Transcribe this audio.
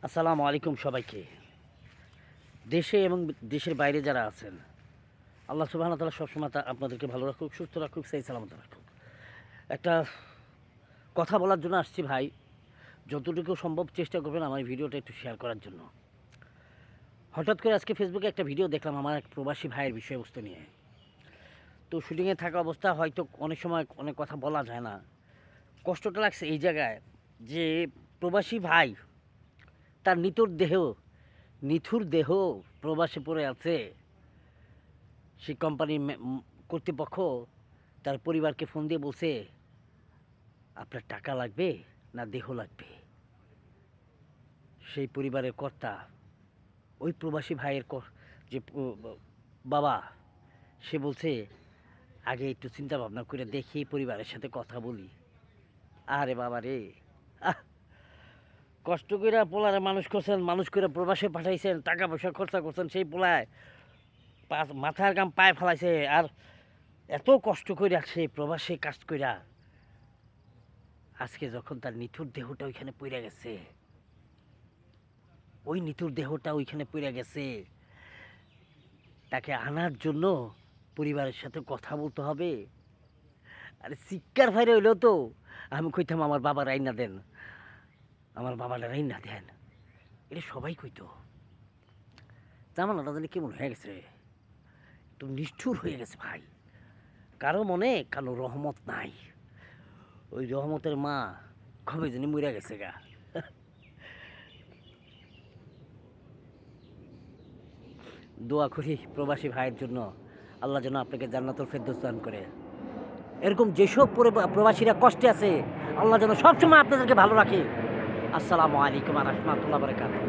আসসালামু আলাইকুম সবাইকে। দেশে এবং দেশের বাইরে যারা আছেন, আল্লাহ সুবহানাহু ওয়া তাআলা সবসময় আপনাদেরকে ভালো রাখুক, সুস্থ রাখুক, সহি সালামত রাখুক। একটা কথা বলার জন্য আসছি ভাই। যতটুকু সম্ভব চেষ্টা করবেন আমার এই ভিডিওটা একটু শেয়ার করার জন্য। হঠাৎ করে আজকে ফেসবুকে একটা ভিডিও দেখলাম আমার এক প্রবাসী ভাইয়ের বিষয়বস্তু নিয়ে। তো শুটিংয়ে থাকা অবস্থা হয়তো অনেক সময় অনেক কথা বলা যায় না। কষ্টটা লাগছে এই জায়গায় যে প্রবাসী ভাই তার নিথুর দেহ প্রবাসে পড়ে আছে। সেই কোম্পানির কর্তৃপক্ষ তার পরিবারকে ফোন দিয়ে বলছে, আপনার টাকা লাগবে না দেহ লাগবে? সেই পরিবারের কর্তা ওই প্রবাসী ভাইয়ের যে বাবা, সে বলছে আগে একটু চিন্তা ভাবনা করে দেখি, পরিবারের সাথে কথা বলি। আরে বাবা রে, আহ কষ্ট করে পোলারে মানুষ করছেন, মানুষ করে প্রবাসে পাঠাইছেন, টাকা পয়সা খরচা করছেন, সেই পোলায় মাথার গাম পায়ে ফেলাইছে। আর এত কষ্ট করে সে প্রবাসে কাজ কইরা আজকে যখন তার নিথুর দেহটা ওইখানে পইড়া গেছে, ওই নিথুর দেহটা ওইখানে পইড়া গেছে, তাকে আনার জন্য পরিবারের সাথে কথা বলতে হবে। আরে চিৎকার ফাইরে হইলেও তো আমি কইতাম আমার বাবার রাইনা দেন, আমার বাবাটা রাইনা দেন, এটা সবাই কইতো। জামানাটা জানি কেমন হয়ে গেছে, একটু নিষ্ঠুর হয়ে গেছে ভাই। কারো মনে কারো রহমত নাই। ওই রহমতের মা কবে জানি মরে গেছে গা। দোয়া করি প্রবাসী ভাইয়ের জন্য, আল্লাহ যেন আপনাকে জান্নাতুল ফেরদৌস দান করে। এরকম যেসব প্রবাসীরা কষ্টে আছে, আল্লাহ যেন সবসময় আপনাদেরকে ভালো রাখে। আসসালামু আলাইকুম ওয়া রাহমাতুল্লাহি ওয়া বারাকাতুহু।